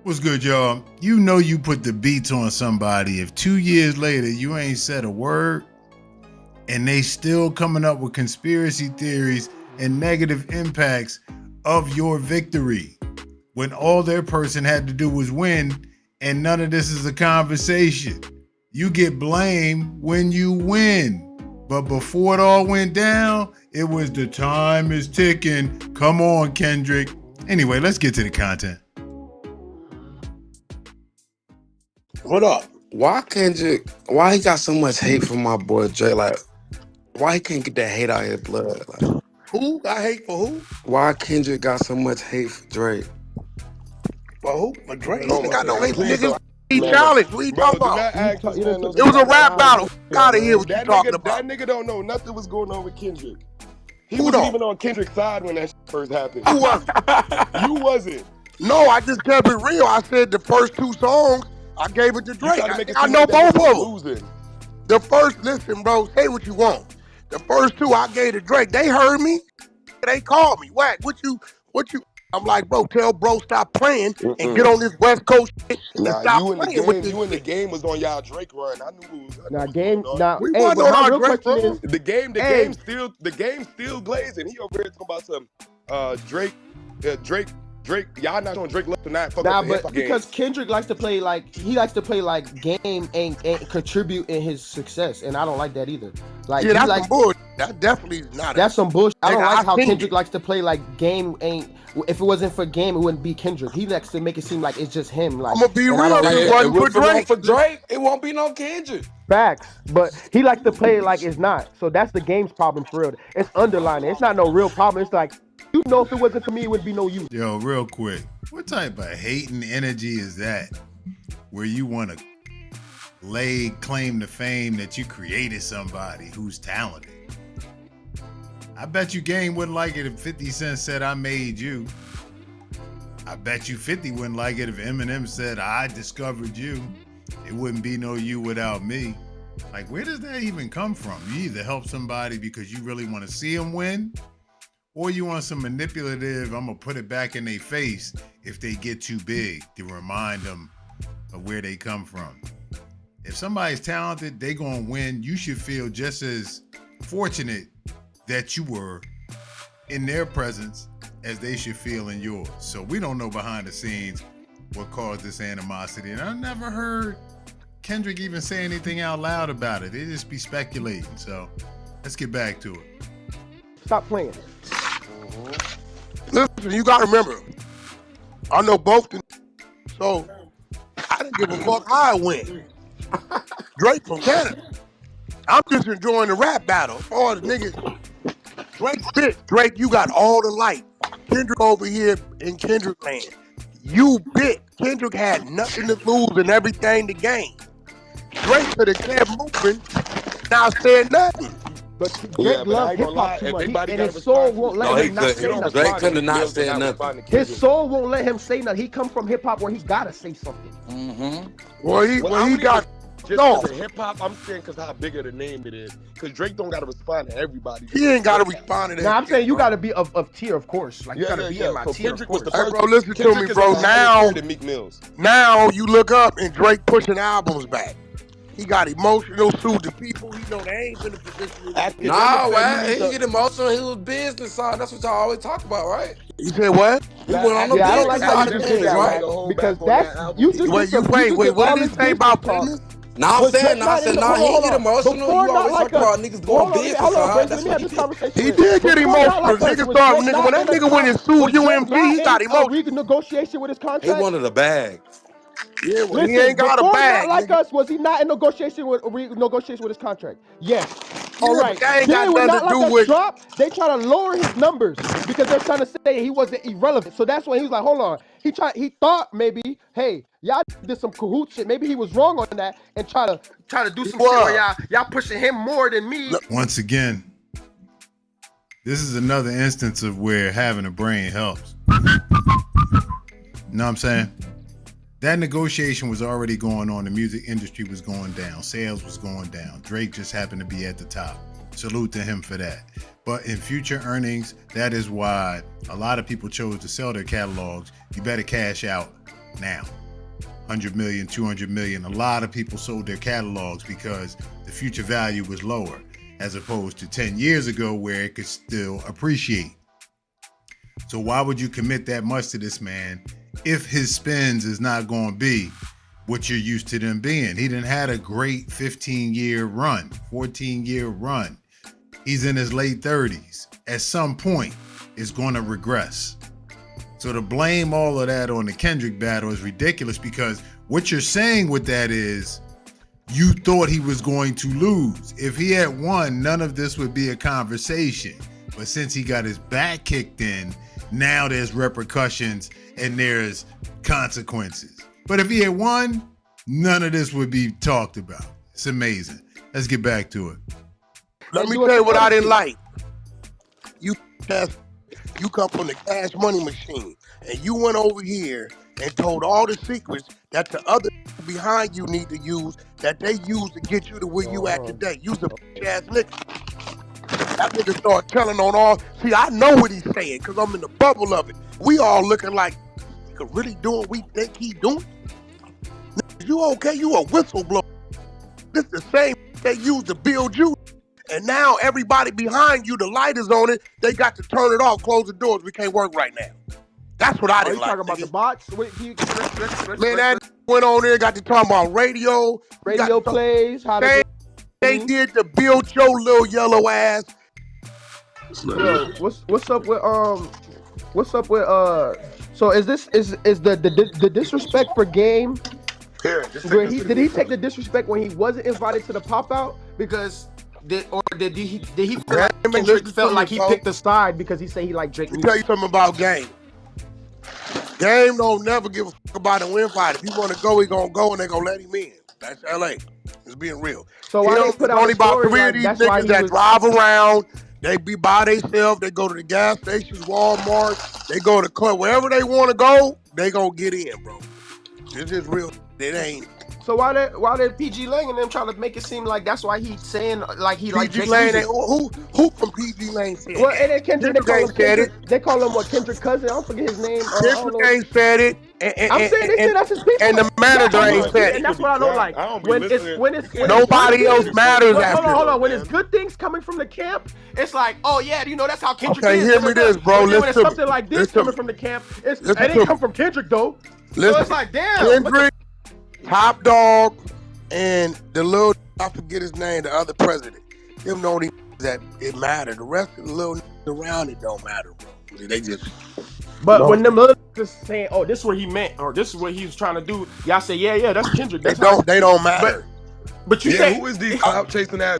What's good, y'all? You know you put the beats on somebody if 2 years later you ain't said a word and they still coming up with conspiracy theories and negative impacts of your victory when all their person had to do was win and none of this is a conversation. You get blamed when you win. But before it all went down, it was the time is ticking. Come on, Kendrick. Anyway, let's get to the content. What up? Why Kendrick? Why he got so much hate from my boy Drake? Like, why he can't get that hate out of his blood? Like, who got hate for who? Why Kendrick got so much hate for Drake? For who? For Drake? Oh He ain't got no hate for niggas. He man. challenged. What you talking about? It was a rap battle. Gotta hear what you talking about. That nigga don't know nothing was going on with Kendrick. He Who wasn't don't? even on Kendrick's side when that first happened. Who wasn't? You wasn't. No, I just kept it real. I said the first two songs, I gave it to Drake. I know like both that of them. losing. The first, listen, bro, say what you want. The first two I gave to Drake. They heard me. They called me. Wack, what you? I'm like, bro, tell bro stop playing and get on this West Coast shit. Nah, you in the game was on y'all Drake run. I knew it was. We wasn't on our Drake run. The game still glazing. He over here talking about some Drake. Y'all not on Drake left tonight. Nah, but because Kendrick likes to play like game ain't contribute in his success, and I don't like that either. Like, yeah, that's some bullshit. That definitely is not. That's some bullshit. I don't like how Kendrick it. likes to play like game ain't. If it wasn't for game, it wouldn't be Kendrick. He likes to make it seem like it's just him. Like, I'm gonna be real. It wasn't for Drake. It won't be no Kendrick. Facts, but he likes to play it like it's not. So that's the game's problem for real. It's underlining. It's not no real problem. It's like, you know, if it wasn't for me, it would be no use. Yo, real quick, what type of hating energy is that? Where you want to lay claim to fame that you created somebody who's talented? I bet you Game wouldn't like it if 50 Cent said I made you. I bet you 50 wouldn't like it if Eminem said I discovered you. It wouldn't be no you without me. Like, where does that even come from? You either help somebody because you really want to see them win, or you want some manipulative, I'm going to put it back in their face if they get too big to remind them of where they come from. If somebody's talented, they going to win. You should feel just as fortunate that you were in their presence as they should feel in yours. So we don't know behind the scenes what caused this animosity. And I never heard Kendrick even say anything out loud about it. They just be speculating. So let's get back to it. Stop playing. Listen, you gotta remember, I know both the so I didn't give a fuck how I win. Drake from Canada. I'm just enjoying the rap battle. All the niggas, Drake bit. Drake, you got all the light. Kendrick over here in Kendrick land. You bit. Kendrick had nothing to lose and everything to gain. Drake could have kept moving, not said nothing. But Drake loves hip hop too much, and his soul won't let him not say nothing. Drake could have not said nothing. His soul won't let him say nothing. He come from hip hop where he gotta say something. Mm-hmm. Well, he got. No, hip hop. I'm saying because how big of the name it is. Because Drake don't gotta respond to everybody. He ain't gotta respond to that. Now I'm saying you gotta be of tier, of course. Like, you gotta be in my so tier. Kendrick was the Hey, first. bro, listen to me, bro. Now you look up and Drake pushing albums back. He got emotional, sued the people. He know they ain't in the position. Nah, man, he get emotional. He was business side. That's what y'all always talk about, right? You said what? He went on the I don't like business how side you of just did things, that, right? right? Because that's you just Wait, what did he say about business? Now I'm saying, he get emotional. You always talk about niggas going business side. That's what he did. He did get emotional. Niggas thought when that nigga went and sued UMG, he got emotional. Renegotiation with his contract. He wanted a bag. Yeah, well, he ain't got a bag. Not like us, was he not in negotiation with his contract? Yes. All right. That ain't got nothing to do with. They try to lower his numbers because they're trying to say he wasn't irrelevant. So that's when he was like, hold on. He thought maybe, hey, y'all did some cahoot shit. Maybe he was wrong on that and try to do some shit where y'all pushing him more than me. Once again, this is another instance of where having a brain helps. You know what I'm saying? That negotiation was already going on. The music industry was going down. Sales was going down. Drake just happened to be at the top. Salute to him for that. But in future earnings, that is why a lot of people chose to sell their catalogs. You better cash out now. 100 million, 200 million. A lot of people sold their catalogs because the future value was lower, as opposed to 10 years ago where it could still appreciate. So why would you commit that much to this man if his spends is not going to be what you're used to them being? He done had a great 15-year run, 14-year run. He's in his late 30s. At some point, it's going to regress. So to blame all of that on the Kendrick battle is ridiculous, because what you're saying with that is you thought he was going to lose. If he had won, none of this would be a conversation. But since he got his back kicked in, now there's repercussions and there's consequences. But if he had won, none of this would be talked about. It's amazing. Let's get back to it. Let me tell you what I didn't like. You come from the cash money machine, and you went over here and told all the secrets that the other behind you need to use, that they use to get you to where you at today. You's a ass nigga. That nigga start telling on all. See, I know what he's saying because I'm in the bubble of it. We all looking like, nigga really doing what we think he doing? Nigga, you okay? You a whistleblower. This the same they used to build you. And now everybody behind you, the light is on it. They got to turn it off, close the doors. We can't work right now. That's what I didn't like. Talking about the bots? Man, that went on there, got to talk about radio. Radio plays. How they did to build your little yellow ass. Yo, what's up with so is the disrespect for Game? Here, Did he take the disrespect when he wasn't invited to the pop out? Because did he feel like Kendrick felt like he picked a side because he said he liked Drake? Let me tell you something about Game. Game don't never give a fuck about a win fight. If he want to go, he gonna go, and they gonna let him in. That's LA. It's being real. So why they put out only about story three like of these that's why niggas that was... drive around. They be by themselves. They go to the gas stations, Walmart. They go to club. Wherever they want to go, they gonna get in, bro. This is real. It ain't. So why did PG Lang and them trying to make it seem like that's why he's saying like he like PG Lane? Who from PG Lane said well, that? and then Kendrick they call him what, Kendrick cousin? I don't forget his name. Kendrick ain't said it. I'm saying they said that's his people. And the manager ain't said it. And that's what I don't like. When it's nobody else matters after. Hold on. When it's good things coming from the camp, it's like, oh yeah, you know that's how Kendrick is. Okay, hear me this, bro. When it's something like this coming from the camp, it didn't come from Kendrick though. So it's like, damn. Kendrick, Top Dog, and the little, I forget his name, the other president. Them the only that it matter. The rest of the little around it don't matter, bro. They just. But when them other just saying, oh, this is what he meant, or this is what he was trying to do, y'all say, yeah, that's Kendrick. That's they don't matter. But you say, who is these clout chasing ass?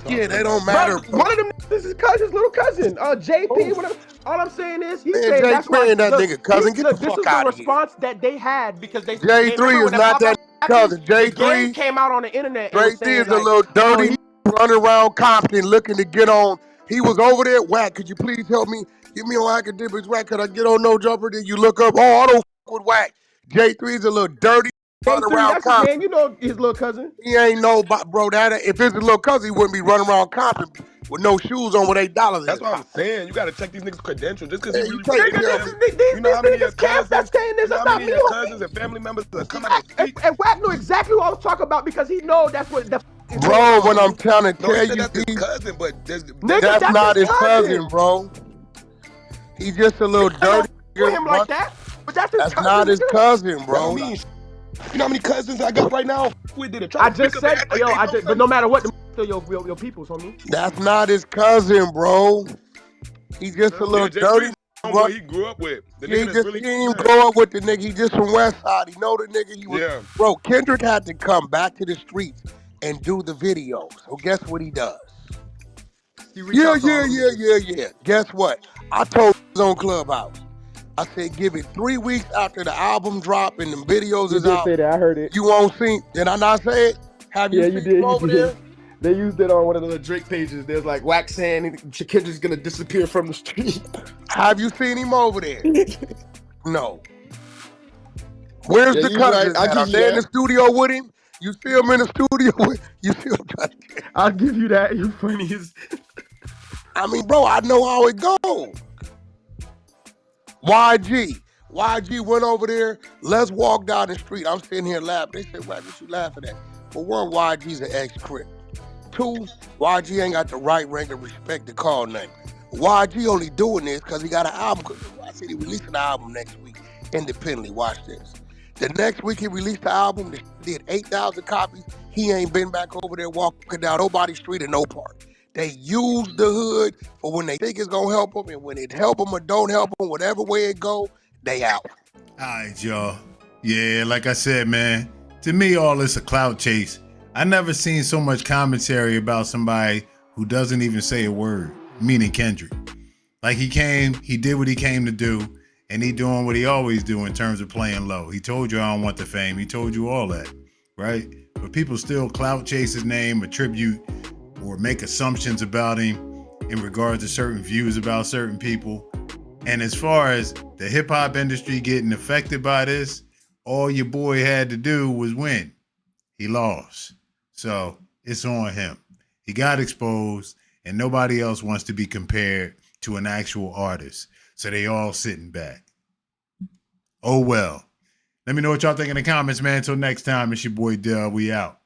Yeah, they don't matter. One of them is his little cousin, JP. Whatever. All I'm saying is, he's saying Jay that's why that nigga cousin. Get the fuck out of here. This is the response that they had because they. J3 is not that cousin. J3 came out on the internet. J3 is a little dirty running around Compton looking to get on. He was over there. Wack, could you please help me? Give me on academics. Wack, could I get on No Jumper? Then you look up. Oh, I don't fuck with Wack. J3 is a little dirty. Running around that's Compton. His name. You know his little cousin. He ain't no, bro. That if it's his little cousin, he wouldn't be running around Compton with no shoes on with $8. That's what I'm saying. You got to check these niggas' credentials just because Yeah, he you really. can't You know how many of your That's saying this. you know That's how not many me. of your cousins and family members that come out and speak? And Wack knew exactly what I was talking about because he know that's what the. Bro, when I'm trying to No, tell he said you, that's his cousin, but that's not his cousin, bro. He's just a little dirty. For him like that, but that's his cousin. Not his cousin, bro. bro. You know how many cousins I got right now? We did it. I just said, but no matter what, still your people's homie. That's not his cousin, bro. He's just a little dirty. Bro, he grew up with. The He didn't even grow up with the nigga. He just from West Side. He know the nigga. He was. Yeah. Bro, Kendrick had to come back to the streets and do the videos. So guess what he does? Yeah. Guess what? I told him on Clubhouse. I said, give it 3 weeks after the album drop and the videos is out. You did say that. I heard it. You won't see. Did I not say it? Have you seen him over there? They used it on one of the Drake pages. There's like Wack saying Kendrick's gonna disappear from the street. Have you seen him over there? No. Where's the cousin? Are they in the studio with him? You see him in the studio with you see him? I'll give you that. You're funny as. I mean, bro, I know how it goes. YG. YG went over there. Let's walk down the street. I'm sitting here laughing. They said, "Wack, what you laughing at?" For one, YG's an ex-Crip. Two, YG ain't got the right rank of respect to call nothing. YG only doing this because he got an album. I said he releasing an album next week independently. Watch this. The next week he released the album. They did 8,000 copies. He ain't been back over there walking down nobody's street in no park. They use the hood for when they think it's gonna help them, and when it help them or don't help them, whatever way it go, they out. All right, y'all. Yeah, like I said, man, to me, all this a clout chase. I never seen so much commentary about somebody who doesn't even say a word, meaning Kendrick. Like he did what he came to do, and he doing what he always do in terms of playing low. He told you I don't want the fame. He told you all that, right? But people still clout chase his name, attribute, or make assumptions about him in regards to certain views about certain people. And as far as the hip hop industry getting affected by this, all your boy had to do was win. He lost. So it's on him. He got exposed, and nobody else wants to be compared to an actual artist. So they all sitting back. Oh well. Let me know what y'all think in the comments, man. Until next time, it's your boy Dell. We out.